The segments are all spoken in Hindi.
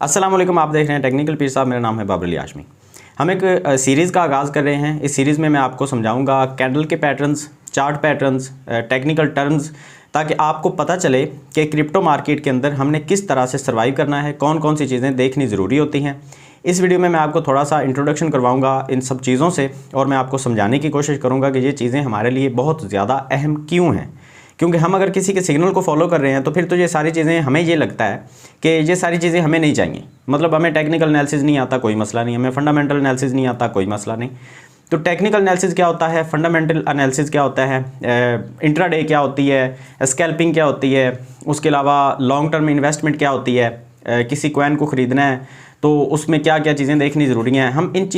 अस्सलाम वालेकुम, आप देख रहे हैं टेक्निकल पीर साहब। मेरा नाम है बाबर अली हाशमी। हम एक सीरीज़ का आगाज़ कर रहे हैं। इस सीरीज़ में मैं आपको समझाऊंगा कैंडल के patterns, chart patterns, technical terms, ताकि आपको पता चले कि क्रिप्टो मार्केट के अंदर हमने किस तरह से सर्वाइव करना है, कौन कौन सी चीज़ें देखनी ज़रूरी होती हैं। इस वीडियो में मैं आपको थोड़ा सा इंट्रोडक्शन करवाऊंगा इन सब चीज़ों से, और मैं आपको समझाने की कोशिश करूँगा कि ये चीज़ें हमारे लिए बहुत ज़्यादा अहम क्यों हैं। क्योंकि हम अगर किसी के सिग्नल को फॉलो कर रहे हैं तो फिर तो ये सारी चीज़ें, हमें ये लगता है कि ये सारी चीज़ें हमें नहीं चाहिए। मतलब हमें टेक्निकल एनालिसिस नहीं आता, कोई मसला नहीं। हमें फंडामेंटल एनालिसिस नहीं आता, कोई मसला नहीं। तो टेक्निकल एनालिसिस क्या होता है, फंडामेंटल एनालिसिस क्या होता है, इंट्राडे क्या होती है, स्कैल्पिंग क्या होती है, उसके अलावा लॉन्ग टर्म इन्वेस्टमेंट क्या होती है, किसी कॉइन को ख़रीदना है तो उसमें क्या क्या चीज़ें देखनी ज़रूरी हैं। हम इन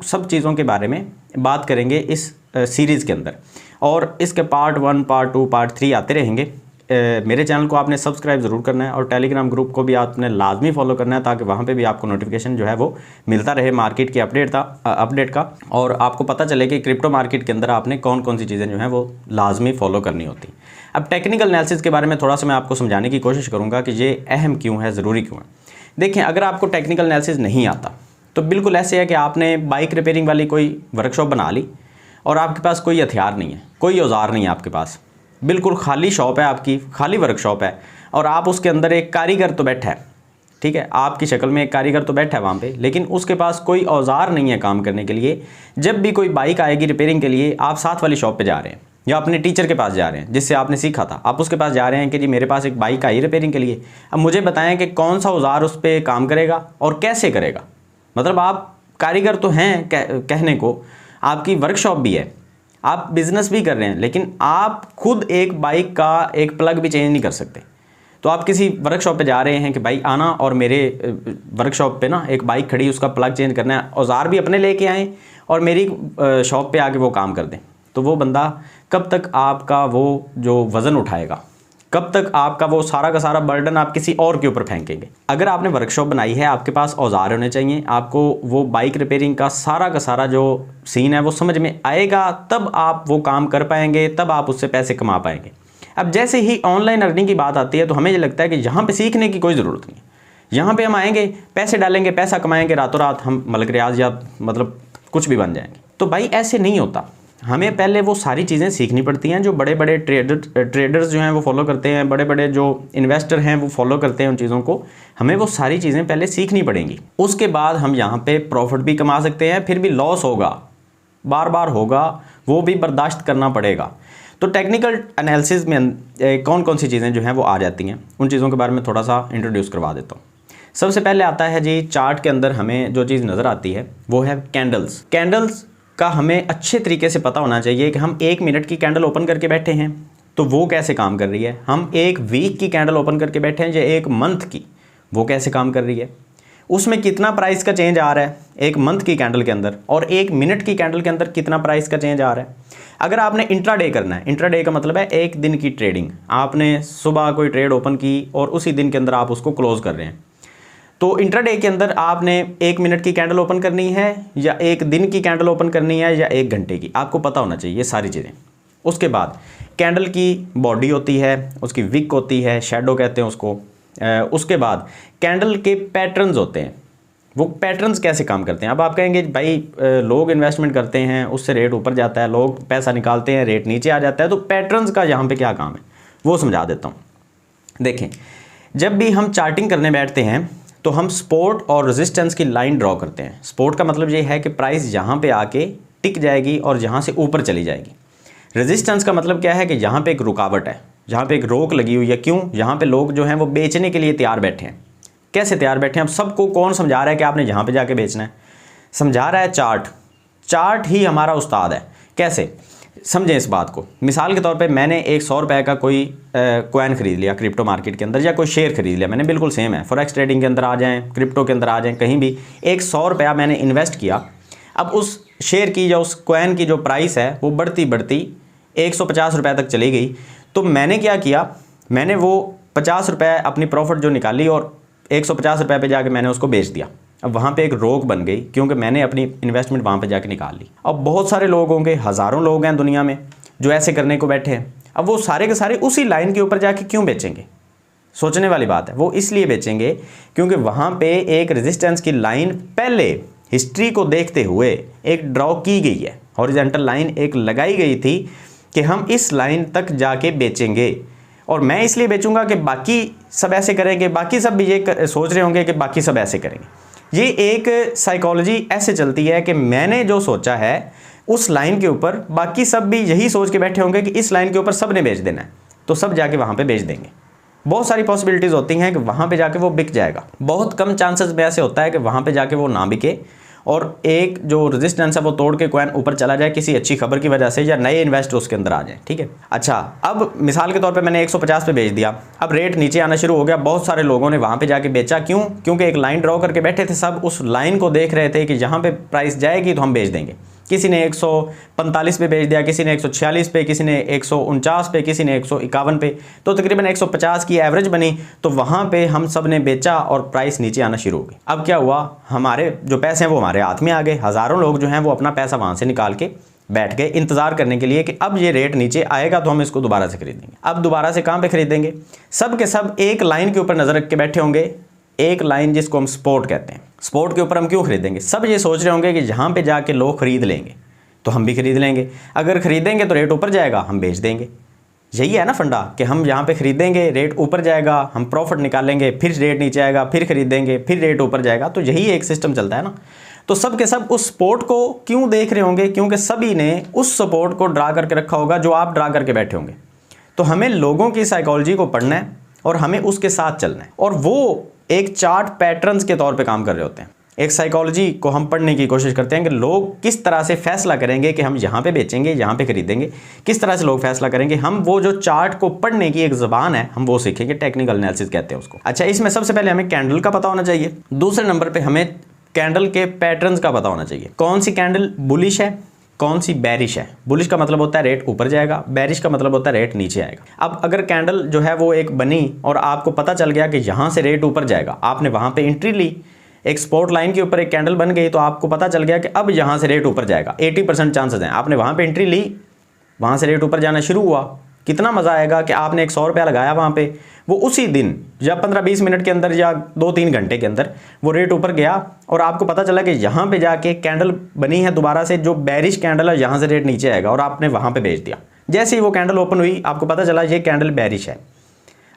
सब चीज़ों के बारे में बात करेंगे इस सीरीज़ के अंदर, और इसके पार्ट 1, पार्ट 2, पार्ट 3 आते रहेंगे। मेरे चैनल को आपने सब्सक्राइब ज़रूर करना है और टेलीग्राम ग्रुप को भी आपने लाजमी फॉलो करना है, ताकि वहाँ पे भी आपको नोटिफिकेशन जो है वो मिलता रहे मार्केट की अपडेट का, और आपको पता चले कि क्रिप्टो मार्केट के अंदर आपने कौन कौन सी चीज़ें जो हैं वो लाजमी फॉलो करनी होती। अब टेक्निकल एनालिसिस के बारे में थोड़ा सा मैं आपको समझाने की कोशिश करूँगा कि ये अहम क्यों है, ज़रूरी क्यों है। देखें, अगर आपको टेक्निकल एनालिसिस नहीं आता तो बिल्कुल ऐसे है कि आपने बाइक रिपेयरिंग वाली कोई वर्कशॉप बना ली और आपके पास कोई हथियार नहीं है, कोई औजार नहीं है आपके पास, बिल्कुल खाली शॉप है आपकी, खाली वर्कशॉप है, और आप उसके अंदर एक कारीगर तो बैठा है, ठीक है, आपकी शक्ल में एक कारीगर तो बैठा है वहाँ पे, लेकिन उसके पास कोई औजार नहीं है काम करने के लिए। जब भी कोई बाइक आएगी रिपेयरिंग के लिए, आप साथ वाली शॉप पे जा रहे हैं या अपने टीचर के पास जा रहे हैं जिससे आपने सीखा था, आप उसके पास जा रहे हैं कि जी मेरे पास एक बाइक आई रिपेयरिंग के लिए, अब मुझे बताएं कि कौन सा औजार उस पर काम करेगा और कैसे करेगा। मतलब आप कारीगर तो हैं कहने को, आपकी वर्कशॉप भी है, आप बिज़नेस भी कर रहे हैं, लेकिन आप खुद एक बाइक का एक प्लग भी चेंज नहीं कर सकते। तो आप किसी वर्कशॉप पे जा रहे हैं कि भाई आना और मेरे वर्कशॉप पे ना एक बाइक खड़ी, उसका प्लग चेंज करना है, औजार भी अपने लेके आएँ और मेरी शॉप पे आके वो काम कर दें। तो वो बंदा कब तक आपका वो जो वज़न उठाएगा, कब तक आपका वो सारा का सारा बर्डन आप किसी और के ऊपर फेंकेंगे। अगर आपने वर्कशॉप बनाई है, आपके पास औजार होने चाहिए, आपको वो बाइक रिपेयरिंग का सारा जो सीन है वो समझ में आएगा, तब आप वो काम कर पाएंगे, तब आप उससे पैसे कमा पाएंगे। अब जैसे ही ऑनलाइन अर्निंग की बात आती है तो हमें ये लगता है कि यहाँ पे सीखने की कोई ज़रूरत नहीं है, यहाँ पे हम आएंगे, पैसे डालेंगे, पैसा कमाएंगे, रातों रात हम मलक रियाज या मतलब कुछ भी बन जाएंगे। तो भाई ऐसे नहीं होता। हमें पहले वो सारी चीज़ें सीखनी पड़ती हैं जो बड़े बड़े ट्रेडर्स जो हैं वो फॉलो करते हैं, बड़े बड़े जो इन्वेस्टर हैं वो फॉलो करते हैं उन चीज़ों को। हमें वो सारी चीज़ें पहले सीखनी पड़ेंगी, उसके बाद हम यहाँ पे प्रॉफिट भी कमा सकते हैं। फिर भी लॉस होगा, बार बार होगा, वो भी बर्दाश्त करना पड़ेगा। तो टेक्निकल एनालिसिस में कौन कौन सी चीज़ें जो हैं वो आ जाती हैं, उन चीज़ों के बारे में थोड़ा सा इंट्रोड्यूस करवा देता हूँ। सबसे पहले आता है जी, चार्ट के अंदर हमें जो चीज़ नज़र आती है वो है कैंडल्स। कैंडल्स का हमें अच्छे तरीके से पता होना चाहिए कि हम 1 मिनट की कैंडल ओपन करके बैठे हैं तो वो कैसे काम कर रही है, हम 1 वीक की कैंडल ओपन करके बैठे हैं या 1 मंथ की, वो कैसे काम कर रही है, उसमें कितना प्राइस का चेंज आ रहा है 1 मंथ की कैंडल के अंदर, और 1 मिनट की कैंडल के अंदर कितना प्राइस का चेंज आ रहा है। अगर आपने इंट्राडे करना है, इंट्राडे का मतलब है 1 दिन की ट्रेडिंग, आपने सुबह कोई ट्रेड ओपन की और उसी दिन के अंदर आप उसको क्लोज कर रहे हैं, तो इंट्राडे के अंदर आपने 1 मिनट की कैंडल ओपन करनी है या 1 दिन की कैंडल ओपन करनी है या 1 घंटे की, आपको पता होना चाहिए ये सारी चीज़ें। उसके बाद कैंडल की बॉडी होती है, उसकी विक होती है, शैडो कहते हैं उसको। उसके बाद कैंडल के पैटर्न्स होते हैं, वो पैटर्न्स कैसे काम करते हैं। अब आप कहेंगे भाई लोग इन्वेस्टमेंट करते हैं, उससे रेट ऊपर जाता है, लोग पैसा निकालते हैं, रेट नीचे आ जाता है, तो पैटर्न्स का यहाँ पर क्या काम है वो समझा देता हूँ। देखें, जब भी हम चार्टिंग करने बैठते हैं तो हम सपोर्ट और रेजिस्टेंस की लाइन ड्रॉ करते हैं। सपोर्ट का मतलब ये है कि प्राइस यहाँ पे आके टिक जाएगी और यहाँ से ऊपर चली जाएगी। रेजिस्टेंस का मतलब क्या है कि यहाँ पे एक रुकावट है, यहाँ पे एक रोक लगी हुई है। क्यों? यहाँ पे लोग जो हैं वो बेचने के लिए तैयार बैठे हैं। कैसे तैयार बैठे हैं? अब सबको कौन समझा रहा है कि आपने यहाँ पर जाके बेचना है? समझा रहा है चार्ट। चार्ट ही हमारा उस्ताद है। कैसे समझें इस बात को? मिसाल के तौर पे मैंने एक 100 रुपये का कोई कॉइन ख़रीद लिया क्रिप्टो मार्केट के अंदर, या कोई शेयर ख़रीद लिया मैंने, बिल्कुल सेम है, फॉरेक्स ट्रेडिंग के अंदर आ जाएं, क्रिप्टो के अंदर आ जाएं, कहीं भी एक 100 रुपया मैंने इन्वेस्ट किया। अब उस शेयर की या उस कॉइन की जो प्राइस है वो बढ़ती बढ़ती 150 रुपये तक चली गई। तो मैंने क्या किया, मैंने वो 50 रुपये अपनी प्रॉफिट जो निकाली और 150 रुपये पर जाके मैंने उसको बेच दिया। अब वहाँ पे एक रोक बन गई क्योंकि मैंने अपनी इन्वेस्टमेंट वहाँ पे जाके निकाल ली। अब बहुत सारे लोग होंगे, हज़ारों लोग हैं दुनिया में जो ऐसे करने को बैठे हैं। अब वो सारे के सारे उसी लाइन के ऊपर जाके क्यों बेचेंगे? सोचने वाली बात है। वो इसलिए बेचेंगे क्योंकि वहाँ पे एक रेजिस्टेंस की लाइन पहले हिस्ट्री को देखते हुए एक ड्रॉ की गई है, हॉरिजॉन्टल लाइन एक लगाई गई थी कि हम इस लाइन तक जाके बेचेंगे, और मैं इसलिए बेचूंगा कि बाकी सब ऐसे करेंगे, बाकी सब भी ये सोच रहे होंगे कि बाकी सब ऐसे करेंगे। ये एक साइकोलॉजी ऐसे चलती है कि मैंने जो सोचा है उस लाइन के ऊपर बाकी सब भी यही सोच के बैठे होंगे कि इस लाइन के ऊपर सब ने बेच देना है, तो सब जाके वहाँ पे बेच देंगे। बहुत सारी पॉसिबिलिटीज़ होती हैं कि वहाँ पे जाके वो बिक जाएगा। बहुत कम चांसेस में ऐसे होता है कि वहाँ पे जाके वो ना बिके और एक जो रेजिस्टेंस है वो तोड़ के कॉइन ऊपर चला जाए किसी अच्छी खबर की वजह से, या नए इन्वेस्टर उसके अंदर आ जाए। ठीक है, अच्छा अब मिसाल के तौर पे मैंने 150 पे बेच दिया, अब रेट नीचे आना शुरू हो गया। बहुत सारे लोगों ने वहाँ पे जाके बेचा, क्यों? क्योंकि एक लाइन ड्रॉ करके बैठे थे, सब उस लाइन को देख रहे थे कि यहाँ पे प्राइस जाएगी तो हम बेच देंगे। किसी ने 145 पे बेच दिया, किसी ने 146 पे, किसी ने 149 पे, किसी ने 151 पे, तो तकरीबन 150 की एवरेज बनी। तो वहाँ पे हम सब ने बेचा और प्राइस नीचे आना शुरू हो गई। अब क्या हुआ, हमारे जो पैसे हैं वो हमारे हाथ में आ गए। हज़ारों लोग जो हैं वो अपना पैसा वहाँ से निकाल के बैठ गए इंतज़ार करने के लिए कि अब ये रेट नीचे आएगा तो हम इसको दोबारा से खरीदेंगे। अब दोबारा से कहाँ पर खरीदेंगे? सब के सब एक लाइन के ऊपर नज़र रख के बैठे होंगे, एक लाइन जिसको हम सपोर्ट कहते हैं। सपोर्ट के ऊपर हम क्यों खरीदेंगे? सब ये सोच रहे होंगे कि जहाँ पे जाके लोग खरीद लेंगे तो हम भी खरीद लेंगे, अगर खरीदेंगे तो रेट ऊपर जाएगा, हम बेच देंगे। यही है ना फंडा, कि हम यहाँ पे खरीदेंगे, रेट ऊपर जाएगा, हम प्रॉफिट निकालेंगे, फिर रेट नीचे आएगा, फिर खरीदेंगे, फिर रेट ऊपर जाएगा। तो यही एक सिस्टम चलता है ना। तो सब के सब उस सपोर्ट को क्यों देख रहे होंगे? क्योंकि सभी ने उस सपोर्ट को ड्रा करके रखा होगा जो आप ड्रा करके बैठे होंगे। तो हमें लोगों की साइकोलॉजी को पढ़ना है और हमें उसके साथ चलना है, और वो एक चार्ट पैटर्न्स के तौर पे काम कर रहे होते हैं। एक साइकोलॉजी को हम पढ़ने की कोशिश करते हैं कि लोग किस तरह से फैसला करेंगे कि हम यहाँ पे बेचेंगे, यहाँ पे खरीदेंगे, किस तरह से लोग फैसला करेंगे। हम वो जो चार्ट को पढ़ने की एक ज़बान है हम वो सीखेंगे, टेक्निकल एनालिसिस कहते हैं उसको। अच्छा, इसमें सबसे पहले हमें कैंडल का पता होना चाहिए। दूसरे नंबर पर हमें कैंडल के पैटर्न्स का पता होना चाहिए। कौन सी कैंडल बुलिश है, कौन सी बेरिश है। बुलिश का मतलब होता है रेट ऊपर जाएगा, बेरिश का मतलब होता है रेट नीचे आएगा। अब अगर कैंडल जो है वो एक बनी और आपको पता चल गया कि यहाँ से रेट ऊपर जाएगा, आपने वहाँ पे एंट्री ली, एक सपोर्ट लाइन के ऊपर एक कैंडल बन गई, तो आपको पता चल गया कि अब यहाँ से रेट ऊपर जाएगा, 80% चांसेस हैं। आपने वहाँ पे एंट्री ली, वहाँ से रेट ऊपर जाना शुरू हुआ। कितना मज़ा आएगा कि आपने 100 रुपया लगाया वहाँ पे, वो उसी दिन या 15-20 मिनट के अंदर या 2-3 घंटे के अंदर वो रेट ऊपर गया और आपको पता चला कि यहाँ पे जाके कैंडल बनी है दोबारा से जो बेरिश कैंडल है, यहाँ से रेट नीचे आएगा, और आपने वहाँ पे बेच दिया। जैसे ही वो कैंडल ओपन हुई आपको पता चला ये कैंडल बेरिश है,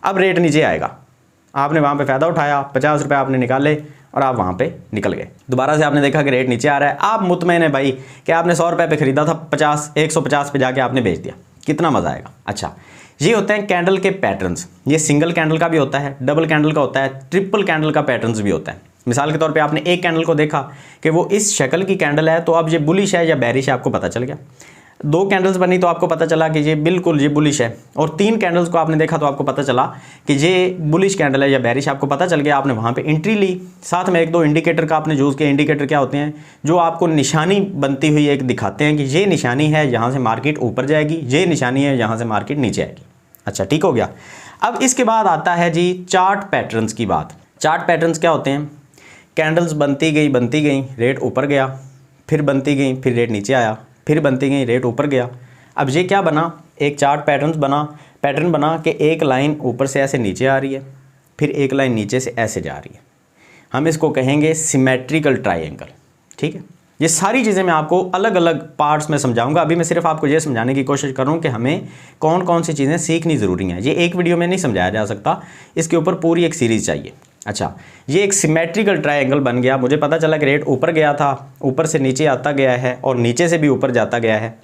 अब रेट नीचे आएगा। आपने वहाँ पे फ़ायदा उठाया, 50 रुपये आपने निकाले और आप वहाँ पे निकल गए। दोबारा से आपने देखा कि रेट नीचे आ रहा है, आप मुतमईन है भाई कि आपने 100 रुपये पे ख़रीदा था, 150 पे जाके आपने बेच दिया। कितना मज़ा आएगा। अच्छा, ये होते हैं कैंडल के पैटर्न्स। ये सिंगल कैंडल का भी होता है, डबल कैंडल का होता है, ट्रिपल कैंडल का पैटर्न्स भी होता है। मिसाल के तौर पे आपने एक कैंडल को देखा कि वो इस शक्ल की कैंडल है, तो अब ये बुलिश है या बेरिश है आपको पता चल गया। 2 कैंडल्स बनी तो आपको पता चला कि ये बिल्कुल ये बुलिश है, और 3 कैंडल्स को आपने देखा तो आपको पता चला कि ये बुलिश कैंडल है या बेरिश, आपको पता चल गया। आपने वहाँ पे एंट्री ली, साथ में 1-2 इंडिकेटर का आपने यूज़ किया। इंडिकेटर क्या होते हैं? जो आपको निशानी बनती हुई एक दिखाते हैं कि ये निशानी है यहाँ से मार्केट ऊपर जाएगी, ये निशानी है यहाँ से मार्केट नीचे आएगी। अच्छा, ठीक हो गया। अब इसके बाद आता है जी चार्ट पैटर्न्स की बात। चार्ट पैटर्न्स क्या होते हैं? कैंडल्स बनती गई, रेट ऊपर गया, फिर बनती गई, फिर रेट नीचे आया, फिर बनती गई, रेट ऊपर गया। अब ये क्या बना? एक चार्ट पैटर्न बना कि एक लाइन ऊपर से ऐसे नीचे आ रही है, फिर एक लाइन नीचे से ऐसे जा रही है। हम इसको कहेंगे सिमेट्रिकल ट्रायंगल। ठीक है, ये सारी चीज़ें मैं आपको अलग अलग पार्ट्स में समझाऊंगा। अभी मैं सिर्फ आपको ये समझाने की कोशिश कर रहा हूँ कि हमें कौन कौन सी चीज़ें सीखनी ज़रूरी हैं। ये एक वीडियो में नहीं समझाया जा सकता, इसके ऊपर पूरी एक सीरीज़ चाहिए। अच्छा, ये एक सिमेट्रिकल ट्रायंगल बन गया। मुझे पता चला कि रेट ऊपर गया था, ऊपर से नीचे आता गया है और नीचे से भी ऊपर जाता गया है,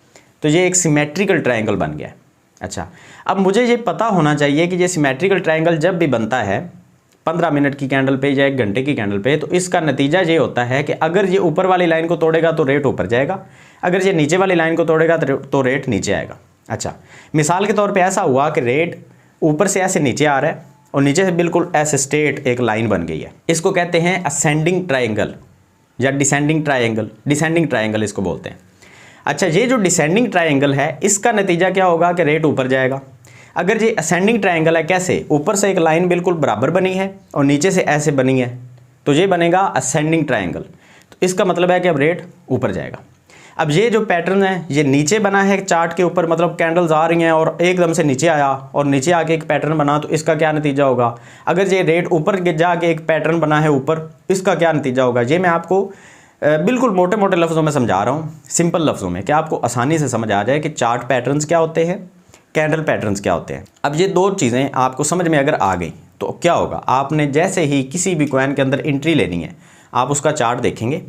तो ये एक सिमेट्रिकल ट्रायंगल बन गया। अच्छा, अब मुझे ये पता होना चाहिए कि ये सिमेट्रिकल ट्रायंगल जब भी बनता है 15 मिनट की कैंडल पे या 1 घंटे की कैंडल पे, तो इसका नतीजा ये होता है कि अगर ये ऊपर वाली लाइन को तोड़ेगा तो रेट ऊपर जाएगा, अगर ये नीचे वाली लाइन को तोड़ेगा तो रेट नीचे आएगा। अच्छा, मिसाल के तौर पे ऐसा हुआ कि रेट ऊपर से ऐसे नीचे आ रहा है और नीचे से बिल्कुल ऐसे स्ट्रेट एक लाइन बन गई है। इसको कहते हैं असेंडिंग ट्रायंगल या डिसेंडिंग ट्रायंगल इसको बोलते हैं। अच्छा, ये जो डिसेंडिंग ट्रायंगल है इसका नतीजा क्या होगा कि रेट ऊपर जाएगा। अगर ये असेंडिंग ट्रायंगल है, कैसे? ऊपर से एक लाइन बिल्कुल बराबर बनी है और नीचे से ऐसे बनी है, तो ये बनेगा असेंडिंग ट्रायंगल। तो इसका मतलब है कि अब रेट ऊपर जाएगा। अब ये जो पैटर्न है ये नीचे बना है चार्ट के ऊपर, मतलब कैंडल्स आ रही हैं और एकदम से नीचे आया और नीचे आके एक पैटर्न बना, तो इसका क्या नतीजा होगा। अगर ये रेट ऊपर जाके एक पैटर्न बना है ऊपर, इसका क्या नतीजा होगा। ये मैं आपको बिल्कुल मोटे मोटे लफ्ज़ों में समझा रहा हूँ, सिंपल लफ्ज़ों में, कि आपको आसानी से समझ आ जाए कि चार्ट पैटर्न्स क्या होते हैं, कैंडल पैटर्न्स क्या होते हैं। अब ये दो चीज़ें आपको समझ में अगर आ गई तो क्या होगा, आपने जैसे ही किसी भी कॉइन के अंदर एंट्री लेनी है, आप उसका चार्ट देखेंगे।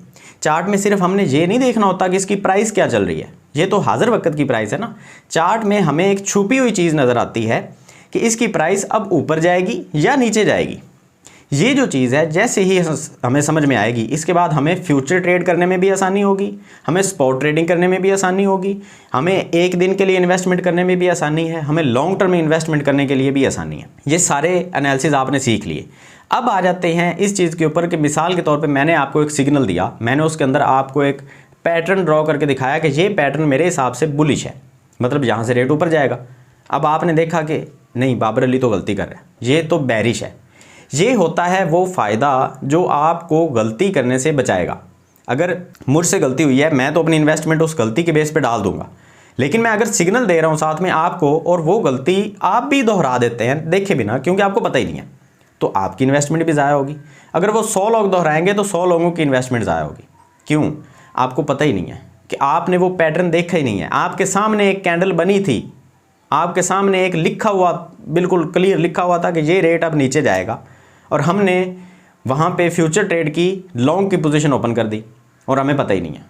चार्ट में सिर्फ हमने ये नहीं देखना होता कि इसकी प्राइस क्या चल रही है, ये तो हाजिर वक्त की प्राइस है ना। चार्ट में हमें एक छुपी हुई चीज़ नज़र आती है कि इसकी प्राइस अब ऊपर जाएगी या नीचे जाएगी। ये जो चीज़ है जैसे ही हमें समझ में आएगी, इसके बाद हमें फ्यूचर ट्रेड करने में भी आसानी होगी, हमें स्पॉट ट्रेडिंग करने में भी आसानी होगी, हमें एक दिन के लिए इन्वेस्टमेंट करने में भी आसानी है, हमें लॉन्ग टर्म में इन्वेस्टमेंट करने के लिए भी आसानी है। ये सारे एनालिसिस आपने सीख लिए। अब आ जाते हैं इस चीज़ के ऊपर कि मिसाल के तौर पे मैंने आपको एक सिग्नल दिया, मैंने उसके अंदर आपको एक पैटर्न ड्रॉ करके दिखाया कि ये पैटर्न मेरे हिसाब से बुलिश है, मतलब यहाँ से रेट ऊपर जाएगा। अब आपने देखा कि नहीं, बाबर अली तो गलती कर रहा है, ये तो बेरिश है। ये होता है वो फ़ायदा जो आपको गलती करने से बचाएगा। अगर मुझसे गलती हुई है, मैं तो अपनी इन्वेस्टमेंट उस गलती के बेस पे डाल दूंगा, लेकिन मैं अगर सिग्नल दे रहा हूँ साथ में आपको और वो गलती आप भी दोहरा देते हैं देखे बिना, क्योंकि आपको पता ही नहीं है, तो आपकी इन्वेस्टमेंट भी ज़ाया होगी। अगर वो 100 लोग दोहराएंगे तो 100 लोगों की इन्वेस्टमेंट ज़ाया होगी। क्यों? आपको पता ही नहीं है कि आपने वो पैटर्न देखा ही नहीं है। आपके सामने एक कैंडल बनी थी, आपके सामने एक लिखा हुआ, बिल्कुल क्लियर लिखा हुआ था कि ये रेट अब नीचे जाएगा, और हमने वहाँ पे फ्यूचर ट्रेड की लॉन्ग की पोजीशन ओपन कर दी और हमें पता ही नहीं है।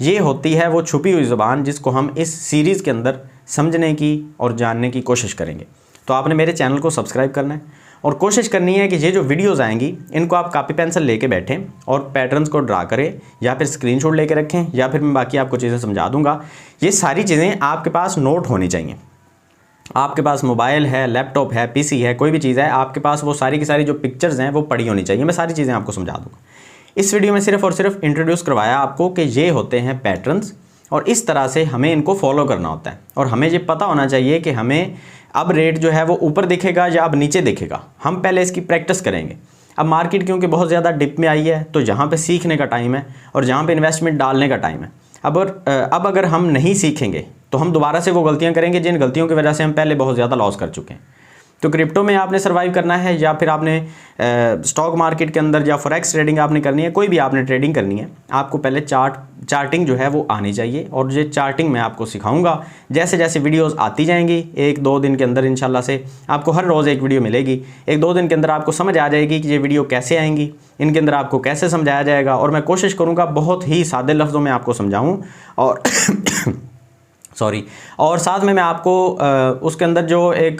ये होती है वो छुपी हुई ज़ुबान जिसको हम इस सीरीज़ के अंदर समझने की और जानने की कोशिश करेंगे। तो आपने मेरे चैनल को सब्सक्राइब करना है और कोशिश करनी है कि ये जो वीडियोज़ आएंगी इनको आप कॉपी पेंसिल लेके बैठें और पैटर्न्स को ड्रा करें, या फिर स्क्रीनशॉट लेके रखें, या फिर मैं बाकी आपको चीज़ें समझा दूँगा। ये सारी चीज़ें आपके पास नोट होनी चाहिए। आपके पास मोबाइल है, लैपटॉप है, पीसी है, कोई भी चीज़ है, आपके पास वो सारी की सारी जो पिक्चर्स हैं वो पड़ी होनी चाहिए। मैं सारी चीज़ें आपको समझा दूँगा। इस वीडियो में सिर्फ और सिर्फ इंट्रोड्यूस करवाया आपको कि ये होते हैं पैटर्न्स और इस तरह से हमें इनको फॉलो करना होता है, और हमें ये पता होना चाहिए कि हमें अब रेट जो है वो ऊपर दिखेगा या अब नीचे दिखेगा। हम पहले इसकी प्रैक्टिस करेंगे। अब मार्केट क्योंकि बहुत ज़्यादा डिप में आई है, तो यहाँ पे सीखने का टाइम है और जहाँ पे इन्वेस्टमेंट डालने का टाइम है। अब अगर हम नहीं सीखेंगे तो हम दोबारा से वो गलतियाँ करेंगे जिन गलतियों की वजह से हम पहले बहुत ज़्यादा लॉस कर चुके हैं। तो क्रिप्टो में आपने सर्वाइव करना है, या फिर आपने स्टॉक मार्केट के अंदर या फॉरेक्स ट्रेडिंग आपने करनी है, कोई भी आपने ट्रेडिंग करनी है, आपको पहले चार्टिंग जो है वो आनी चाहिए। और ये चार्टिंग मैं आपको सिखाऊंगा जैसे जैसे वीडियोस आती जाएंगी। 1-2 दिन के अंदर इंशाल्लाह से आपको हर रोज़ एक वीडियो मिलेगी। 1-2 दिन के अंदर आपको समझ आ जाएगी कि ये वीडियो कैसे आएंगी, इनके अंदर आपको कैसे समझाया जाएगा, और मैं कोशिश करूँगा बहुत ही सादे लफ्ज़ों में आपको समझाऊँ। और और साथ में मैं आपको उसके अंदर जो एक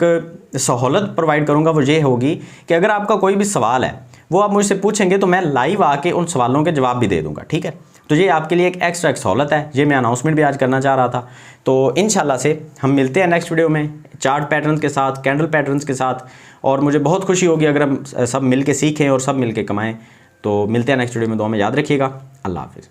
सहूलत प्रोवाइड करूंगा वो ये होगी कि अगर आपका कोई भी सवाल है वो आप मुझसे पूछेंगे तो मैं लाइव आके उन सवालों के जवाब भी दे दूंगा। ठीक है, तो ये आपके लिए एक एक्स्ट्रा सहूलत है। ये मैं अनाउंसमेंट भी आज करना चाह रहा था। तो इंशाल्लाह से हम मिलते हैं नेक्स्ट वीडियो में चार्ट पैटर्न्स के साथ, कैंडल पैटर्न्स के साथ, और मुझे बहुत खुशी होगी अगर हम सब मिल के सीखें और सब मिल के कमाएँ। तो मिलते हैं नेक्स्ट वीडियो में। दुआ में याद रखिएगा। अल्लाह हाफिज़।